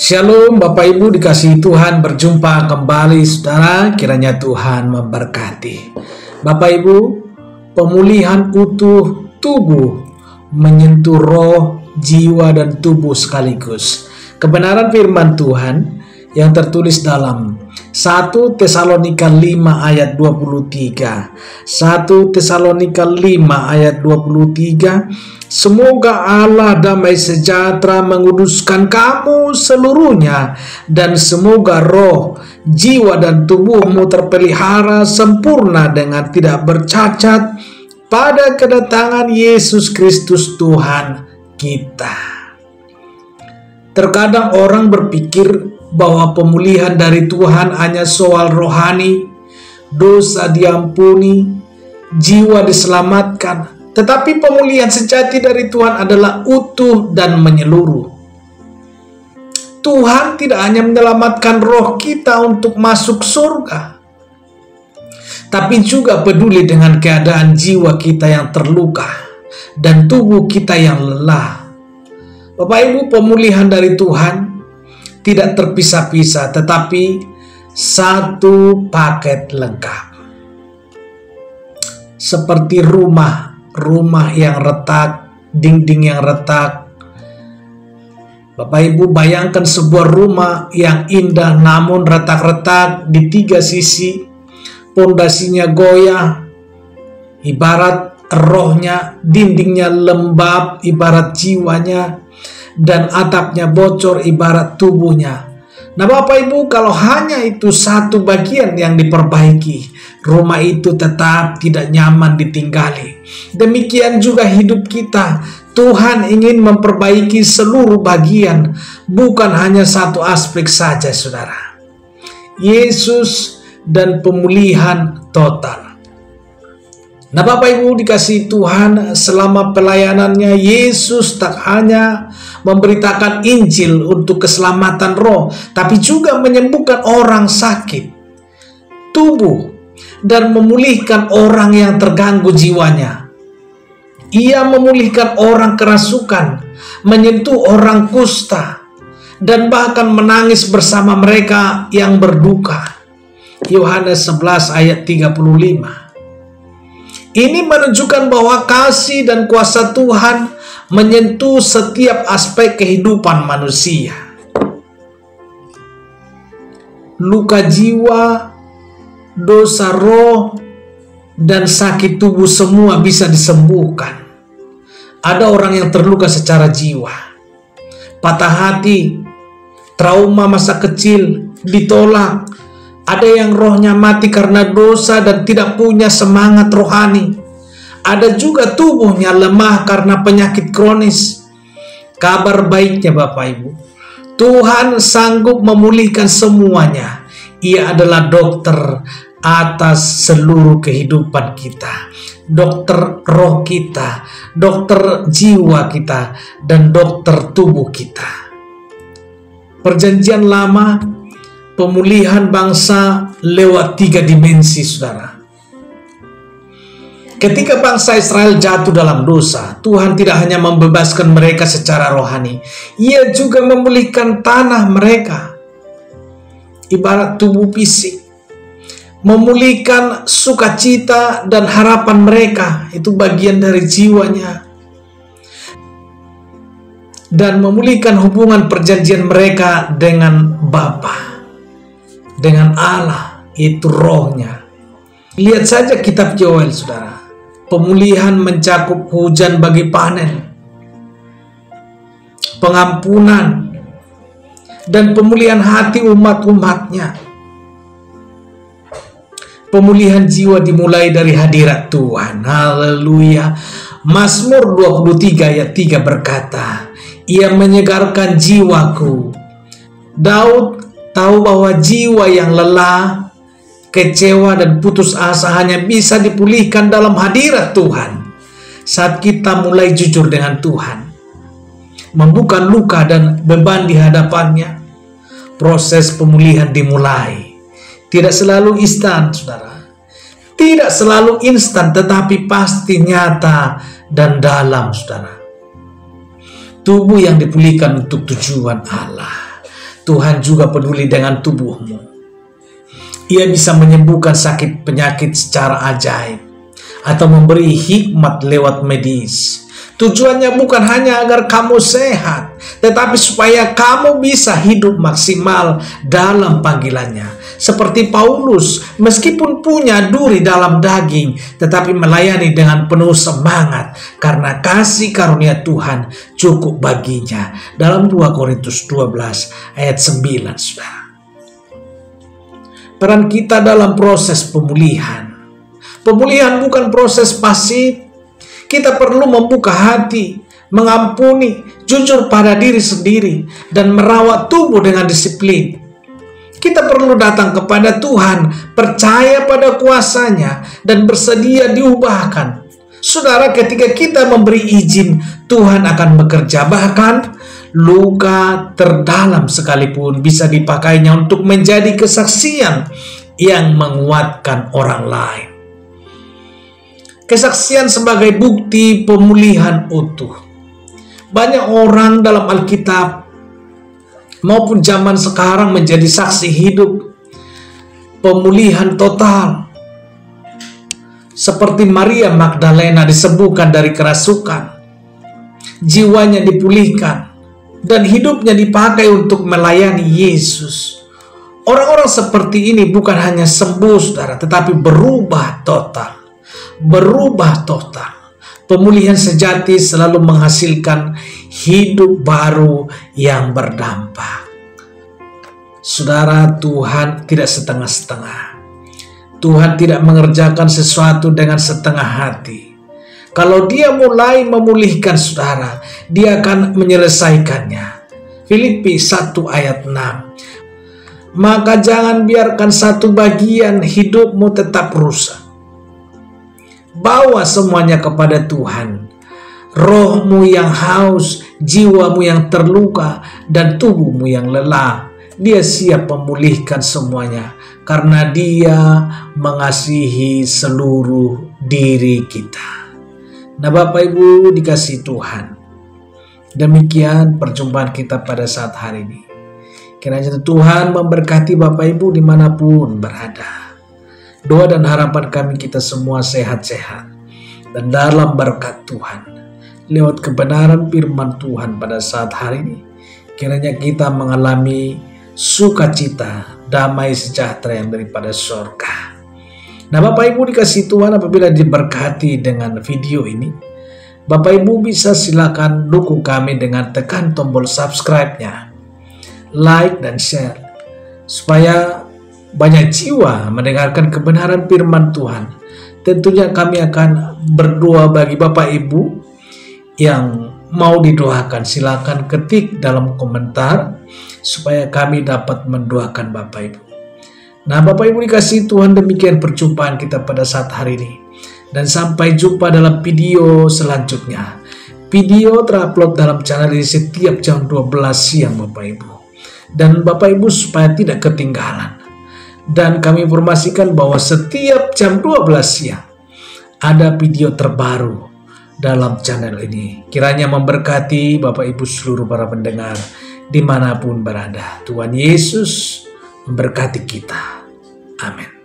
Shalom Bapak Ibu dikasihi Tuhan, berjumpa kembali saudara, kiranya Tuhan memberkati. Bapak Ibu, pemulihan utuh tubuh menyentuh roh, jiwa dan tubuh sekaligus. Kebenaran firman Tuhan yang tertulis dalam 1 Tesalonika 5 ayat 23. 1 Tesalonika 5 ayat 23. Semoga Allah damai sejahtera menguduskan kamu seluruhnya, dan semoga roh, jiwa dan tubuhmu terpelihara sempurna dengan tidak bercacat pada kedatangan Yesus Kristus Tuhan kita. Terkadang orang berpikir bahwa pemulihan dari Tuhan hanya soal rohani, dosa diampuni, jiwa diselamatkan. Tetapi pemulihan sejati dari Tuhan adalah utuh dan menyeluruh. Tuhan tidak hanya menyelamatkan roh kita untuk masuk surga, tapi juga peduli dengan keadaan jiwa kita yang terluka dan tubuh kita yang lelah. Bapak Ibu, pemulihan dari Tuhan tidak terpisah-pisah, tetapi satu paket lengkap. Seperti rumah yang retak, dinding yang retak. Bapak Ibu, bayangkan sebuah rumah yang indah namun retak-retak di tiga sisi, pondasinya goyah, ibarat rohnya, dindingnya lembab, ibarat jiwanya, dan atapnya bocor, ibarat tubuhnya. Nah Bapak Ibu, kalau hanya itu satu bagian yang diperbaiki, rumah itu tetap tidak nyaman ditinggali. Demikian juga hidup kita. Tuhan ingin memperbaiki seluruh bagian, bukan hanya satu aspek saja, saudara. Yesus dan pemulihan total. Nah Bapak Ibu dikasihi Tuhan, selama pelayanannya Yesus tak hanya memberitakan Injil untuk keselamatan roh, tapi juga menyembuhkan orang sakit tubuh dan memulihkan orang yang terganggu jiwanya. Ia memulihkan orang kerasukan, menyentuh orang kusta, dan bahkan menangis bersama mereka yang berduka. Yohanes 11 ayat 35. Ini menunjukkan bahwa kasih dan kuasa Tuhan menyentuh setiap aspek kehidupan manusia. Luka jiwa, dosa roh, dan sakit tubuh semua bisa disembuhkan. Ada orang yang terluka secara jiwa, patah hati, trauma masa kecil, ditolak. Ada yang rohnya mati karena dosa dan tidak punya semangat rohani. Ada juga tubuhnya lemah karena penyakit kronis. Kabar baiknya Bapak Ibu, Tuhan sanggup memulihkan semuanya. Ia adalah dokter atas seluruh kehidupan kita, dokter roh kita, dokter jiwa kita, dan dokter tubuh kita. Perjanjian Lama, pemulihan bangsa lewat 3 dimensi, saudara. Ketika bangsa Israel jatuh dalam dosa, Tuhan tidak hanya membebaskan mereka secara rohani, Ia juga memulihkan tanah mereka, ibarat tubuh fisik, memulihkan sukacita dan harapan mereka, itu bagian dari jiwanya, dan memulihkan hubungan perjanjian mereka dengan Bapa, dengan Allah, itu rohnya. Lihat saja kitab Yoel, saudara. Pemulihan mencakup hujan bagi panen, pengampunan, dan pemulihan hati umat-umatnya. Pemulihan jiwa dimulai dari hadirat Tuhan. Haleluya. Mazmur 23 ayat 3 berkata, Ia menyegarkan jiwaku. Daud tahu bahwa jiwa yang lelah, kecewa, dan putus asa hanya bisa dipulihkan dalam hadirat Tuhan. Saat kita mulai jujur dengan Tuhan, membuka luka dan beban di hadapannya, proses pemulihan dimulai. Tidak selalu instan, saudara. Tidak selalu instan, tetapi pasti nyata dan dalam, saudara. Tubuh yang dipulihkan untuk tujuan Allah. Tuhan juga peduli dengan tubuhmu. Ia bisa menyembuhkan sakit penyakit secara ajaib atau memberi hikmat lewat medis. Tujuannya bukan hanya agar kamu sehat, tetapi supaya kamu bisa hidup maksimal dalam panggilannya. Seperti Paulus, meskipun punya duri dalam daging, tetapi melayani dengan penuh semangat karena kasih karunia Tuhan cukup baginya. Dalam 2 Korintus 12 ayat 9, saudara. Peran kita dalam proses pemulihan. Pemulihan bukan proses pasif. Kita perlu membuka hati, mengampuni, jujur pada diri sendiri, dan merawat tubuh dengan disiplin. Kita perlu datang kepada Tuhan, percaya pada kuasa-Nya, dan bersedia diubahkan. Saudara, ketika kita memberi izin, Tuhan akan bekerja. Bahkan luka terdalam sekalipun bisa dipakainya untuk menjadi kesaksian yang menguatkan orang lain. Kesaksian sebagai bukti pemulihan utuh. Banyak orang dalam Alkitab maupun zaman sekarang menjadi saksi hidup pemulihan total. Seperti Maria Magdalena disembuhkan dari kerasukan, jiwanya dipulihkan, dan hidupnya dipakai untuk melayani Yesus. Orang-orang seperti ini bukan hanya sembuh, saudara, tetapi berubah total. Pemulihan sejati selalu menghasilkan hidup baru yang berdampak. Saudara, Tuhan tidak setengah-setengah. Tuhan tidak mengerjakan sesuatu dengan setengah hati. Kalau Dia mulai memulihkan saudara, Dia akan menyelesaikannya. Filipi 1 ayat 6. Maka jangan biarkan satu bagian hidupmu tetap rusak. Bawa semuanya kepada Tuhan. Rohmu yang haus, jiwamu yang terluka, dan tubuhmu yang lelah. Dia siap memulihkan semuanya karena Dia mengasihi seluruh diri kita. Nah, Bapak Ibu dikasihi Tuhan, demikian perjumpaan kita pada saat hari ini. Kiranya Tuhan memberkati Bapak Ibu dimanapun berada. Doa dan harapan kami kita semua sehat-sehat dan dalam berkat Tuhan. Lewat kebenaran firman Tuhan pada saat hari ini, kiranya kita mengalami sukacita, damai sejahtera yang daripada surga. Nah, Bapak Ibu dikasihi Tuhan, apabila diberkati dengan video ini, Bapak Ibu bisa silakan dukung kami dengan tekan tombol subscribe-nya, like dan share, supaya banyak jiwa mendengarkan kebenaran firman Tuhan. Tentunya kami akan berdoa bagi Bapak Ibu yang mau didoakan. Silakan ketik dalam komentar supaya kami dapat mendoakan Bapak Ibu. Nah, Bapak Ibu dikasihi Tuhan, demikian perjumpaan kita pada saat hari ini. Dan sampai jumpa dalam video selanjutnya. Video terupload dalam channel ini setiap jam 12 siang Bapak Ibu. Dan Bapak Ibu supaya tidak ketinggalan. Dan kami informasikan bahwa setiap jam 12 siang ada video terbaru dalam channel ini. Kiranya memberkati Bapak Ibu seluruh para pendengar dimanapun berada. Tuhan Yesus memberkati kita. Amin.